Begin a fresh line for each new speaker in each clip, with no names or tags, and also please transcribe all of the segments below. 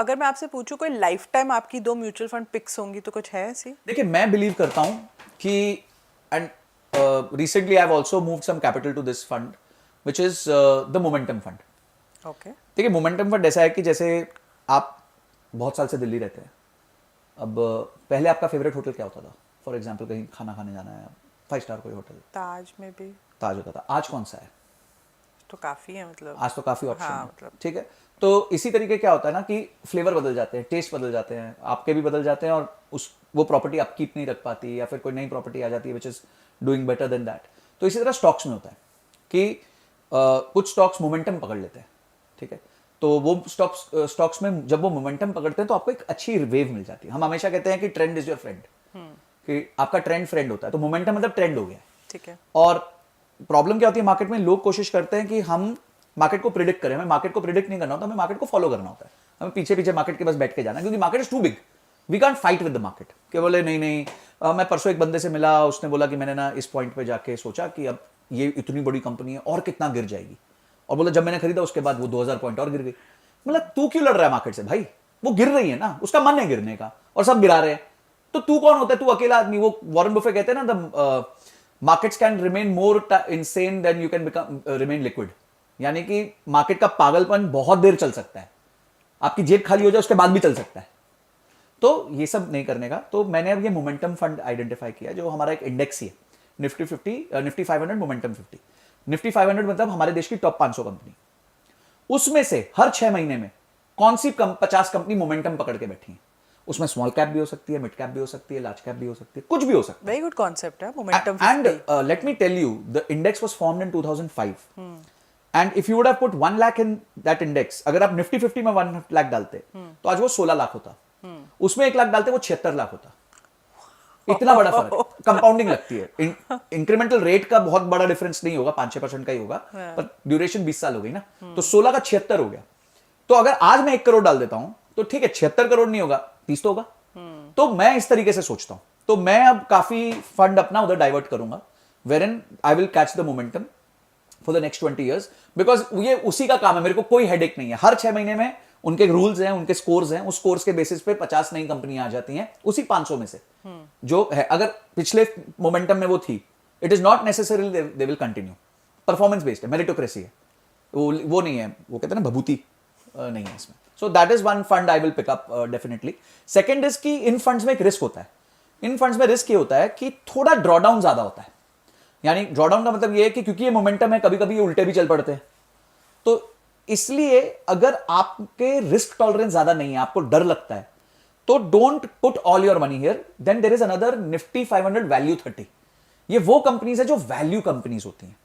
अगर मैं आपसे पूछूं कोई लाइफ टाइम आपकी 2 म्यूचुअल फंड पिक्स होंगी तो कुछ है ऐसी?
देखिए मैं बिलीव करता हूं कि and recently I have also moved some capital to this fund which is the momentum fund.
Okay.
देखिए मोमेंटम फंड ऐसा है कि जैसे आप बहुत साल से दिल्ली रहते हैं, अब पहले आपका फेवरेट होटल क्या होता था? फॉर एग्जाम्पल कहीं खाना खाने जाना है, 5 स्टार कोई होटल,
ताज में भी
ताज होता था। आज कौन सा है?
तो काफी है मतलब।
आज तो काफी ऑप्शन
हाँ,
है,
मतलब
ठीक है। तो इसी तरीके क्या होता है ना कि फ्लेवर बदल जाते हैं, टेस्ट बदल जाते हैं, आपके भी बदल जाते हैं, और उस वो प्रॉपर्टी आप कीप नहीं रख पाती, या फिर कोई नई प्रॉपर्टी आ जाती है which is doing better than that. तो इसी तरह स्टॉक्स में होता है कि कुछ स्टॉक्स मोमेंटम पकड़ लेते हैं, ठीक है। तो वो स्टॉक्स में जब वो मोमेंटम पकड़ते हैं तो आपको एक अच्छी वेव मिल जाती है। हम हमेशा कहते हैं कि ट्रेंड इज योर फ्रेंड, कि आपका ट्रेंड फ्रेंड होता है। तो मोमेंटम मतलब ट्रेंड हो गया,
ठीक है।
और प्रॉब्लम क्या होती है मार्केट में, लोग कोशिश करते हैं कि हम मार्केट को प्रिडिक्ट करें। हमें मार्केट को प्रिडिक्ट नहीं करना होता, हमें मार्केट को फॉलो करना होता है। हमें पीछे पीछे मार्केट के बस बैठ के जाना है, क्योंकि market is too big, we can't fight with the market. कि बोले नहीं नहीं मैं परसों एक बंदे से मिला, उसने बोला कि मैंने ना इस पॉइंट पे जाके सोचा कि अब ये इतनी बड़ी कंपनी है और कितना गिर जाएगी, और बोला जब मैंने खरीदा उसके बाद वो 2000 पॉइंट और गिर गई। मतलब तू क्यों लड़ रहा है मार्केट से भाई? वो गिर रही है ना, उसका मन है गिरने का, और सब गिरा रहे हैं। तो तू कौन होता है? तू अकेला आदमी। वो वॉरेन बफे कहते हैं ना, the markets can remain more insane than you can become remain liquid. यानी कि मार्केट का पागलपन बहुत देर चल सकता है, आपकी जेब खाली हो जाए उसके बाद भी चल सकता है। तो ये सब नहीं करने का। तो मैंने अब ये मोमेंटम फंड आइडेंटिफाई किया, जो हमारा एक इंडेक्स ही है, निफ्टी 50, निफ्टी 500, मोमेंटम 50। निफ्टी 500 मतलब हमारे देश की टॉप 500 कंपनी, उसमें से हर 6 महीने में कौन सी 50 कंपनी मोमेंटम पकड़ के बैठी है। उसमें स्मॉल कैप भी हो सकती है, मिड कैप भी हो सकती है, लार्ज कैप भी हो सकती है, कुछ भी हो सकता है।
वेरी गुड कॉन्सेप्ट है momentum 50।
And let me tell you, the index was formed in 2005, and if you would have put 1 lakh in that index, अगर आप निफ्टी 50 में 1 लाख डालते तो आज वो 16 लाख होता। उसमें 1 लाख डालते वो 76 लाख होता। इतना बड़ा फर्क है। कंपाउंडिंग लगती है, इंक्रीमेंटल रेट का बहुत बड़ा डिफरेंस नहीं होगा, 5-6% का ही होगा, पर ड्यूरेशन 20 साल हो गई ना, तो 16 का 76 हो गया। तो अगर आज मैं 1 करोड़ डाल देता हूं तो ठीक है, 76 करोड़ नहीं होगा, 30 तो होगा। तो मैं इस तरीके से सोचता हूं। तो मैं अब काफी फंड अपना उधर डाइवर्ट करूंगा, Warren I will catch the momentum for the next 20 years, because ये उसी का काम है। मेरे को कोई हेडेक नहीं है। हर 6 महीने में उनके रूल्स हैं, उनके स्कोर्स हैं, उस स्कोर्स के बेसिस पे 50 नई कंपनियां आ जाती हैं उसी 500 में से जो है। अगर पिछले मोमेंटम में वो थी, it is not necessary they will continue. Performance based है, मेरिटोक्रेसी है, वो नहीं है, वो कहते हैं ना भभूति नहीं है इसमें। So that is one fund I will pick up definitely. Second is कि इन फंड्स में एक रिस्क होता है। इन फंड्स में रिस्क ये होता है कि थोड़ा ड्रॉडाउन ज्यादा होता है। यानी ड्रॉडाउन का मतलब ये है कि क्योंकि ये मोमेंटम है, कभी कभी ये उल्टे भी चल पड़ते हैं। तो इसलिए अगर आपके रिस्क टॉलरेंस ज्यादा नहीं है, आपको डर लगता है, तो don't put all your money here. Then there is another Nifty 500 value 30। ये वो कंपनीज है जो वैल्यू कंपनीज होती हैं,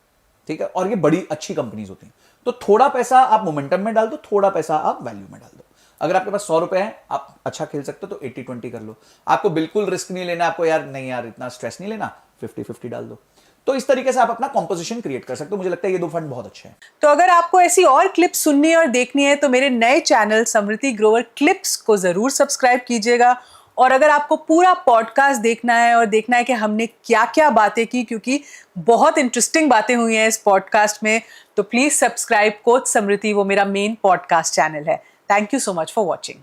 ठीक है, और ये बड़ी अच्छी कंपनीज होती हैं। तो थोड़ा पैसा आप मोमेंटम में डाल दो, थोड़ा पैसा आप वैल्यू में डाल दो। अगर आपके पास 100 रुपए हैं, आप अच्छा खेल सकते हो तो 80-20 कर लो। आपको बिल्कुल रिस्क नहीं लेना, आपको यार नहीं यार इतना स्ट्रेस नहीं लेना, 50-50 डाल दो। तो इस तरीके से आप अपना कॉम्पोजिशन क्रिएट कर सकते हो। मुझे लगता है ये 2 फंड बहुत अच्छे हैं।
तो अगर आपको ऐसी और क्लिप्स सुननी है और देखनी है तो मेरे नए चैनल समृद्धि ग्रोवर क्लिप्स को जरूर सब्सक्राइब कीजिएगा। और अगर आपको पूरा पॉडकास्ट देखना है और देखना है कि हमने क्या क्या बातें की, क्योंकि बहुत इंटरेस्टिंग बातें हुई हैं इस पॉडकास्ट में, तो प्लीज सब्सक्राइब कोच समृद्धि, वो मेरा मेन पॉडकास्ट चैनल है। Thank you so much for watching.